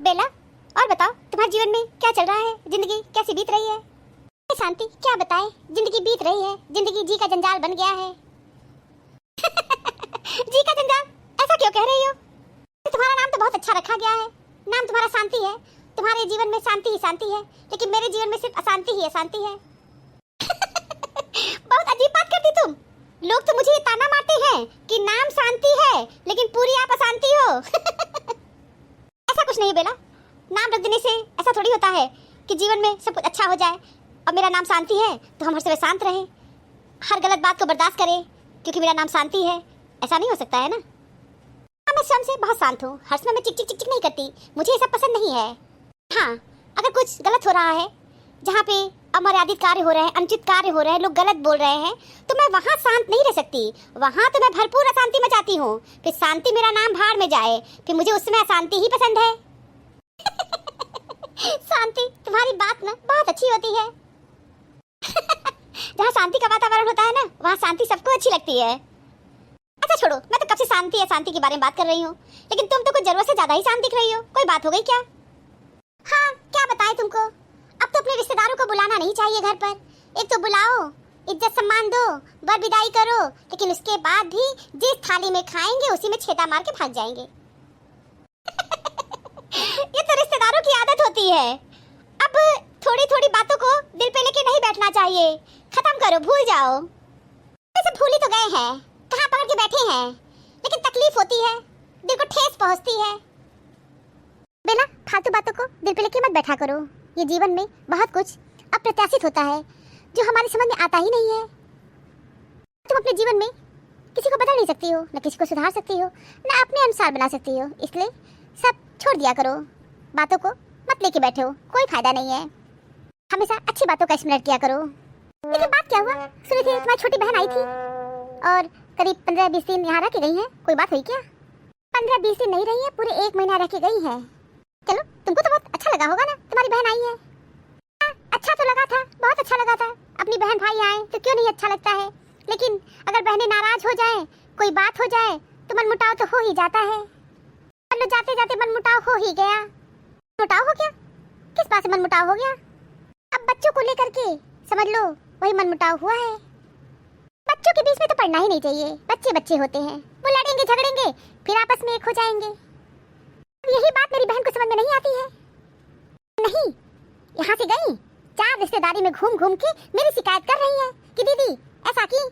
बेला, और बताओ तुम्हारे जीवन में क्या चल रहा है? जिंदगी कैसी बीत रही है? शांति, क्या बताए, जिंदगी बीत रही है, जिंदगी जी का जंजाल बन गया है। जी का जंजाल? ऐसा क्यों कह रही हो? तुम्हारा नाम तो बहुत अच्छा रखा गया है, नाम तुम्हारा शांति है। तुम्हारे जीवन में शांति ही शांति है, लेकिन मेरे जीवन में सिर्फ अशांति ही अशांति है। बहुत अजीब बात करती तुम। लोग तो मुझे ये ताना मारते हैं कि नाम शांति है, लेकिन पूरी आप अशांति हो। ऐसा कुछ नहीं बेला, नाम रख देने से ऐसा थोड़ी होता है कि जीवन में सब कुछ अच्छा हो जाए। अब मेरा नाम शांति है तो हम हर समय शांत रहें, हर गलत बात को बर्दाश्त करें, क्योंकि मेरा नाम शांति है। ऐसा नहीं हो सकता है ना। हाँ, मैं स्वयं से बहुत शांत हूँ, हर समय मैं चिक चिक चिक चिक नहीं करती, मुझे ये सब पसंद नहीं है। हाँ, अगर कुछ गलत हो रहा है, जहाँ पे अमर्यादित कार्य हो रहे हैं, अनुचित कार्य हो रहे हैं, लोग गलत बोल रहे हैं, तो मैं वहाँ शांत नहीं रह सकती। वहाँ तो मैं भरपूर अशांति में जाती हूँ। फिर शांति मेरा नाम भाड़ में जाए, फिर मुझे उसमें अशांति ही पसंद है। शांति, तुम्हारी बात ना बहुत अच्छी होती है। जहाँ शांति का वातावरण होता है ना, वहाँ शांति सबको अच्छी लगती है। अच्छा छोड़ो, मैं तो कब से शांति या शांति के बारे में बात कर रही हूँ, लेकिन तुम तो कुछ जरूरत से ज्यादा ही शांत दिख रही हो। कोई बात हो गई क्या? हाँ, क्या बताएं तुमको। अब तो अपने रिश्तेदारों को बुलाना नहीं चाहिए घर पर। एक तो बुलाओ, इज्जत सम्मान दो, बर विदाई करो, लेकिन उसके बाद भी जिस थाली में खाएंगे उसी में छेदा मार के भाग जाएंगे। ये तो रिश्तेदारों की आदत होती है। अब थोड़ी थोड़ी बातों को दिल पे लेके नहीं बैठना चाहिए, खत्म करो, भूल जाओ। वैसे भूल ही तो गए हैं, कहाँ पकड़ के बैठे हैं, लेकिन तकलीफ होती है, दिल को ठेस पहुंचती है। बिना फालतू बातों को दिल पे लेके मत बैठा करो। ये जीवन में बहुत कुछ अप्रत्याशित होता है जो हमारी समझ में आता ही नहीं है। तुम अपने जीवन में किसी को बदल नहीं सकती हो, न किसी को सुधार सकती हो, न अपने अनुसार बना सकती हो। इसलिए सब छोड़ दिया करो, बातों को मत लेके बैठे हो, कोई फायदा नहीं है। हमेशा अच्छी बातों का स्मरण किया करो। लेकिन बात क्या हुआ, सुनी थी तुम्हारी छोटी बहन आई थी और करीब 15-20 दिन यहाँ रह के गई है। कोई बात हुई क्या? 15-20 दिन नहीं रही है, पूरे 1 महीना रह के गई है। चलो, तुमको तो बहुत अच्छा लगा होगा ना, तुम्हारी बहन आई है। अच्छा तो लगा था, बहुत अच्छा लगा था। अपनी बहन भाई आए तो क्यों नहीं अच्छा लगता है, लेकिन अगर बहनें नाराज हो जाए, कोई बात हो जाए, तो मनमुटाव तो हो ही जाता है। चलो, जाते जाते मनमुटाव हो ही गया। मुटाव हो गया? किस बात से मनमुटाव हो गया? अब बच्चों को लेकर के समझ लो वही मनमुटाव हुआ है। बच्चों के बीच में तो पढ़ना ही नहीं चाहिए, बच्चे बच्चे होते हैं, वो लड़ेंगे झगड़ेंगे, फिर आपस में एक हो जाएंगे। अब यही बात मेरी बहन को समझ में नहीं आती है। नहीं, यहाँ से गई, 4 रिश्तेदारी में घूम घूम के मेरी शिकायत कर रही है कि दीदी ऐसा की,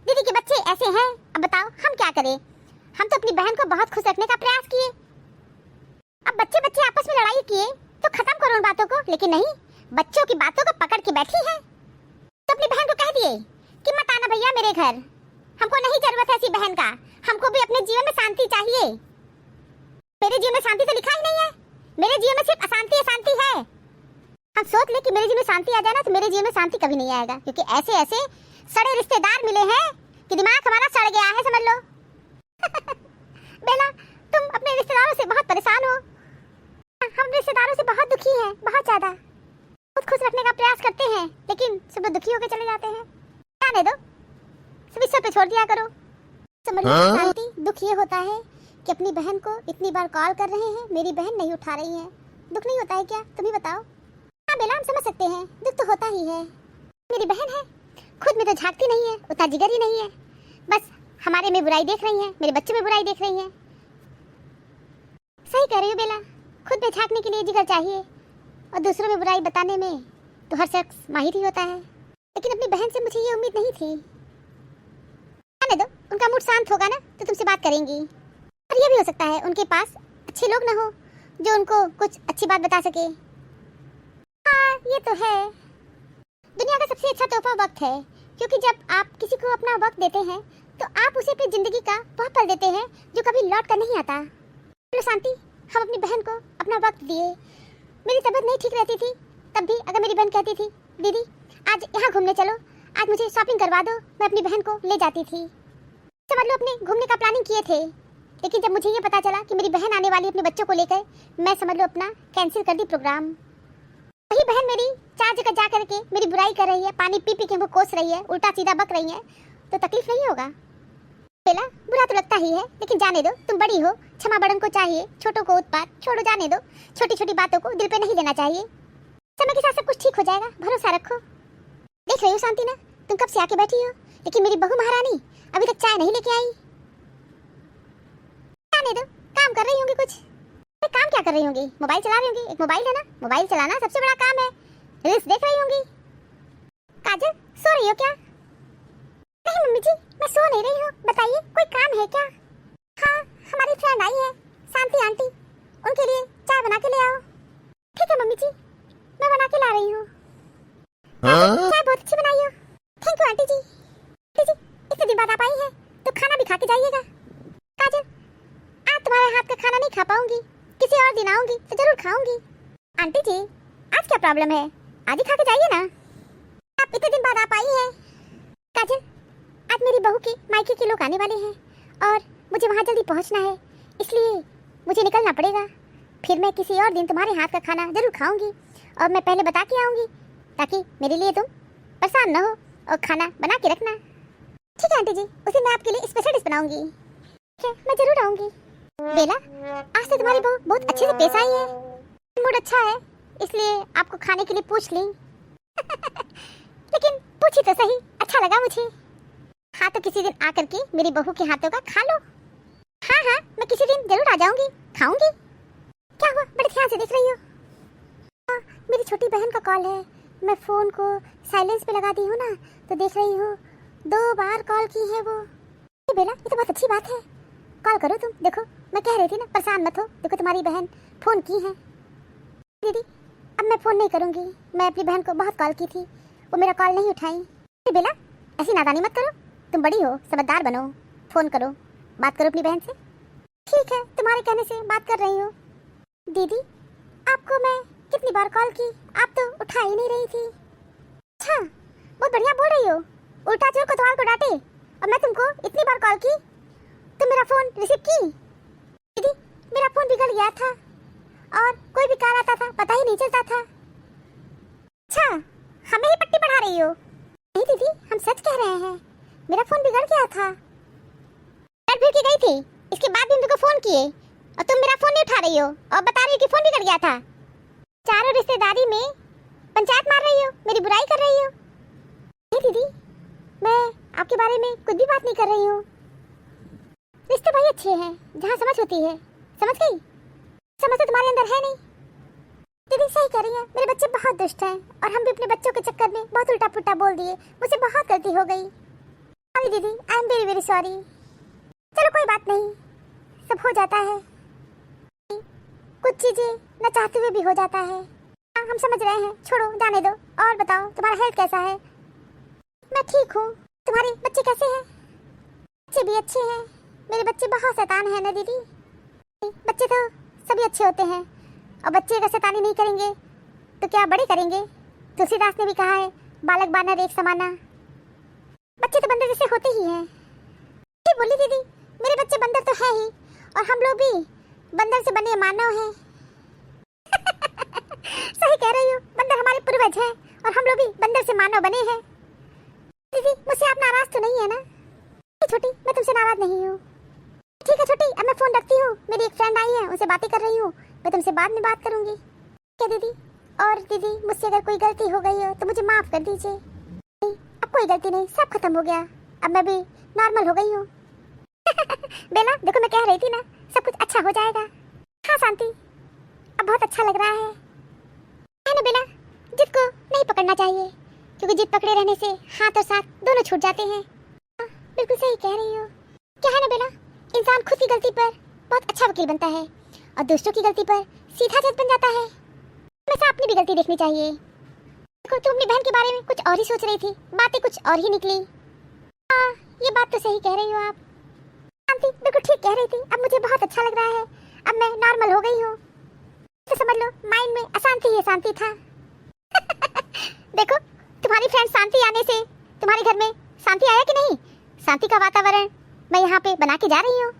दीदी के बच्चे ऐसे हैं। अब बताओ हम क्या करें? हम तो अपनी बहन को बहुत खुश रखने का प्रयास किए। अब बच्चे बच्चे आपस में लड़ाई किए तो खत्म करो उन बातों को, लेकिन नहीं, बच्चों की बातों को पकड़ के बैठी है। तो अपनी बहन को कह दिए कि मत आना भैया मेरे घर, हमको नहीं जरूरत है ऐसी बहन का, हमको भी अपने जीवन में शांति चाहिए। मेरे जीवन में शांति तो लिखा ही नहीं है, मेरे जीवन में सिर्फ अशांति अशांति है। हम सोच ले कि मेरे जीवन में शांति आ जाए ना, तो मेरे जीवन में शांति कभी नहीं आएगा, क्योंकि ऐसे ऐसे सड़े रिश्तेदार मिले हैं कि दिमाग हमारा सड़ गया है, समझ लो। बेला, तुम अपने रिश्तेदारों से बहुत परेशान हो। हम रिश्तेदारों से बहुत दुखी हैं, बहुत ज्यादा। खुद खुश रखने का प्रयास करते हैं, लेकिन सब दुखी होकर चले जाते हैं। जाने दो, सब ईश्वर पे छोड़ दिया करो। समझ लो, शांति दुख ये होता है कि अपनी बहन को इतनी बार कॉल कर रहे हैं, मेरी बहन नहीं उठा रही है। दुख नहीं होता है क्या? तुम ही बताओ। हाँ बेला, हम समझ सकते हैं, दुख तो होता ही है। मेरी बहन है, खुद में तो झांकती नहीं है, उतना जिगर ही नहीं है, बस हमारे में बुराई देख रही है, मेरे बच्चे में बुराई देख रही है। सही कह रही हो बेला, खुद में झांकने के लिए जिगर चाहिए, और दूसरों में बुराई बताने में तो हर शख्स माहिर ही होता है। लेकिन अपनी बहन से मुझे ये उम्मीद नहीं थी। आने दो, उनका मूड शांत होगा ना तो तुमसे बात करेंगी। और ये भी हो सकता है उनके पास अच्छे लोग ना हो जो उनको कुछ अच्छी बात बता सके। हाँ, ये तो है। दुनिया का सबसे अच्छा तोहफा वक्त है, क्योंकि जब आप किसी को अपना वक्त देते हैं तो आप उसे अपनी जिंदगी का वह पल देते हैं जो कभी लौट कर नहीं आता। चलो शांति, हम अपनी बहन को अपना वक्त दिए। मेरी तबीयत नहीं ठीक रहती थी, तब भी अगर मेरी बहन कहती थी दीदी आज यहाँ घूमने चलो, आज मुझे शॉपिंग करवा दो, मैं अपनी बहन को ले जाती थी। समझ लो अपने घूमने का प्लानिंग किए थे, लेकिन जब मुझे ये पता चला कि मेरी बहन आने वाली अपने बच्चों को लेकर, मैं समझ लो अपना कैंसिल कर दी प्रोग्राम। वही बहन मेरी 4 जगह जा करके मेरी बुराई कर रही है, पानी पी पी के हमको कोस रही है, उल्टा सीधा बक रही है, तो तकलीफ नहीं होगा? बेला बुरा तो लगता ही है, लेकिन जाने दो, तुम बड़ी हो, क्षमा बड़न को चाहिए, छोटों को उत्पात छोड़ो, जाने दो, छोटी छोटी बातों को दिल पे नहीं लेना चाहिए। समय के साथ सब कुछ ठीक हो जाएगा, भरोसा रखो। देख रही हो शांति ना, तुम कब से आके बैठी हो, लेकिन मेरी बहू महारानी अभी तक चाय नहीं लेके आई। जाने दो, काम कर रही होंगी कुछ। काम क्या कर रही होंगी? मोबाइल चला रही होंगी। एक मोबाइल है ना, मोबाइल चलाना सबसे बड़ा काम है। रील्स देख रही होंगी। काजल, सो रही हो क्या? नहीं मम्मी जी, मैं सो नहीं रही हूँ, बताइए कोई काम है क्या? हाँ, हमारी फ्रेंड आई है, शांति आंटी, उनके लिए चाय बना के ले आओ। ठीक है मम्मी जी, मैं बना के ला रही हूँ। चाय बहुत अच्छी बनाई हो। Thank you aunty ji. Aunty ji, इतने दिन बाद आप आई हैं, तो खाना भी खा के जाइएगा। काजल, आज तुम्हारे हाथ का खाना नहीं खा पाऊंगी, किसी और दिन आऊंगी तो जरूर खाऊंगी। आंटी जी, आज क्या प्रॉब्लम है? आज ही खा के जाइए ना। आप इतने दिन बाद आप आई हैं। काजल, आज मेरी बहू के मायके के लोग आने वाले हैं और मुझे वहाँ जल्दी पहुँचना है, इसलिए मुझे निकलना पड़ेगा। फिर मैं किसी और दिन तुम्हारे हाथ का खाना जरूर खाऊंगी और मैं पहले बता के आऊंगी, ताकि मेरे लिए तुम परेशान न हो और खाना बना के रखना। ठीक है आंटी जी, उसे मैं आपके लिए स्पेशल डिश बनाऊंगी। ठीक है, मैं जरूर आऊंगी। बेला, आज तो तुम्हारी बहू बहुत अच्छे से पेश आई है, मूड अच्छा है, इसलिए आपको खाने के लिए पूछ ली। लेकिन पूछी तो सही, अच्छा लगा मुझे। हाँ, तो किसी दिन आकर के मेरी बहू के हाथों का खा लो। हाँ हाँ, मैं किसी दिन जरूर आ जाऊंगी, खाऊंगी। क्या हुआ, बड़े ध्यान से देख रही हो? हाँ, मेरी छोटी बहन का कॉल है, मैं फोन को साइलेंस पे लगा दी हूँ ना, तो देख रही हूँ 2 बार कॉल की है वो। बेला, ये तो बहुत अच्छी बात है, कॉल करो तुम। देखो मैं कह रही थी ना, परेशान मत हो, देखो तुम्हारी बहन फोन की है। दीदी, अब मैं फोन नहीं करूँगी, मैं अपनी बहन को बहुत कॉल की थी, वो मेरा कॉल नहीं उठाई। बेला, ऐसी नादानी मत करो, तुम बड़ी हो, समझदार बनो, फोन करो, बात करो अपनी बहन से। ठीक है, तुम्हारे कहने से बात कर रही हूँ। दीदी, आपको मैं कितनी बार कॉल की, आप तो उठा ही नहीं रही थी। अच्छा, बहुत बढ़िया बोल रही हो, उल्टा चोर कोतवाल को डांटे, और मैं तुमको इतनी बार कॉल की, तुम मेरा फोन रिसीव की। दीदी, मेरा फोन बिगड़ गया था और कोई भी कॉल आता था पता ही नहीं चलता था। अच्छा, हमें ही पट्टी पढ़ा रही हो? नहीं दीदी, हम सच कह रहे हैं, मेरा फोन बिगड़ गया था। भीड़ की गई थी, इसके बाद भी तुमको फोन किए और तुम मेरा फोन नहीं उठा रही हो और बता रही हो कि फोन बिगड़ गया था। चारों रिश्तेदारी में पंचायत मार रही हो, मेरी बुराई कर रही हो। नहीं दीदी, मैं आपके बारे में कुछ भी बात नहीं कर रही हूँ। रिश्ते भाई अच्छे हैं, जहाँ समझ होती है, समझ गई? समझ तो तुम्हारे अंदर है नहीं। दीदी सही कह रही है, मेरे बच्चे बहुत दुष्ट हैं और हम भी अपने बच्चों के चक्कर में बहुत उल्टा पुल्टा बोल दिए, मुझसे बहुत गलती हो गई। सॉरी दीदी, I am very very sorry. चलो कोई बात नहीं, सब हो जाता है, कुछ चीजें न चाहते हुए भी हो जाता है। हाँ, हम समझ रहे हैं, छोड़ो, जाने दो। और बताओ, तुम्हारा हेल्थ कैसा है? मैं ठीक हूँ, तुम्हारे बच्चे कैसे हैं? बच्चे भी अच्छे हैं, मेरे बच्चे बहुत शैतान हैं ना दीदी। बच्चे तो सभी अच्छे होते हैं, और बच्चे अगर शैतानी नहीं करेंगे तो क्या बड़े करेंगे? तुलसीदास ने भी कहा है, बालक बानर एक समाना। बच्चे तो बंदर जैसे होते ही हैं। ठीक बोली दीदी, मेरे बच्चे बंदर तो है ही, और हम लोग भी बंदर से बने मानव हैं। सही कह रही हो, बंदर हमारे पूर्वज हैं और हम लोग भी बंदर से मानव बने हैं। दीदी, मुझसे आप नाराज तो नहीं है ना? छोटी, मैं तुमसे नाराज नहीं हूँ। ठीक है छोटी, अब मैं फोन रखती हूँ, मेरी एक फ्रेंड आई है, उनसे बातें कर रही हूँ, मैं तुमसे बाद में बात करूँगी। क्या दीदी? और दीदी, मुझसे अगर कोई गलती हो गई हो तो मुझे माफ कर दीजिए। अब कोई गलती नहीं, सब खत्म हो गया, अब मैं भी नॉर्मल हो गई हूँ। बेला, देखो मैं कह रही थी ना, सब कुछ अच्छा हो जाएगा। हाँ शांति, अब बहुत अच्छा लग रहा है ना बेला? जिद को नहीं पकड़ना चाहिए, क्योंकि जिद पकड़े रहने से हाथ और साथ दोनों छूट जाते हैं। हाँ, बिल्कुल सही कह रही हो। क्या है ना बेला, इंसान खुद की गलती पर बहुत अच्छा वकील बनता है और दूसरों की गलती पर सीधा जज बन जाता है। हमेशा अपनी भी गलती देखनी चाहिए। देखो, तुम अपनी बहन के बारे में कुछ और ही सोच रही थी, बातें कुछ और ही निकली। हाँ, ये बात तो सही कह रही हो आप। शांति बिल्कुल ठीक कह रही थी, अब मुझे बहुत अच्छा लग रहा है, अब मैं नॉर्मल हो गई हूँ। तो समझ लो, माइंड में अशांति ही शांति था। देखो, तुम्हारी फ्रेंड शांति आने से तुम्हारे घर में शांति आया कि नहीं? शांति का वातावरण मैं यहाँ पे बना के जा रही हूँ।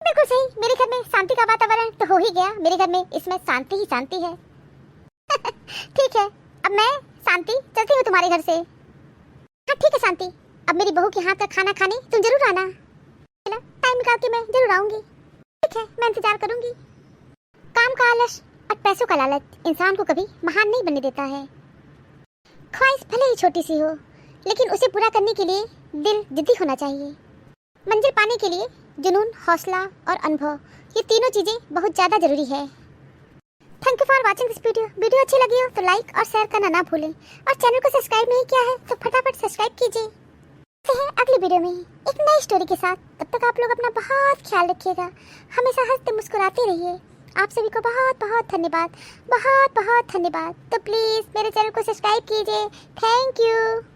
बिल्कुल सही, मेरे घर में शांति का वातावरण तो हो ही गया, मेरे घर में इसमें शांति ही शांति है। ठीक है, अब मैं शांति चलती हूँ तुम्हारे घर से। हाँ ठीक है शांति, अब मेरी बहू के हाथ का खाना खाने तुम जरूर आना। टाइम निकाल के मैं जरूर आऊंगी। ठीक है, मैं इंतजार करूंगी। काम का आलस और पैसों का लालच इंसान को कभी महान नहीं बनने देता है। ख्वाहिश भले ही छोटी सी हो, लेकिन उसे पूरा करने के लिए दिल जिद्दी होना चाहिए। मंजिल पाने के लिए जुनून, हौसला और अनुभव, ये तीनों चीजें बहुत ज्यादा जरूरी है। Thank you for watching this video. Video अच्छी लगी हो तो लाइक और शेयर करना ना भूलें, और चैनल को सब्सक्राइब नहीं किया है तो फटाफट सब्सक्राइब कीजिए। मिलते हैं अगली वीडियो में एक नई स्टोरी के साथ। तब तक आप लोग अपना बहुत ख्याल रखिएगा, हमेशा हंसते मुस्कुराते रहिए। आप सभी को बहुत बहुत धन्यवाद, बहुत बहुत धन्यवाद। तो प्लीज़ मेरे चैनल को सब्सक्राइब कीजिए। Thank you.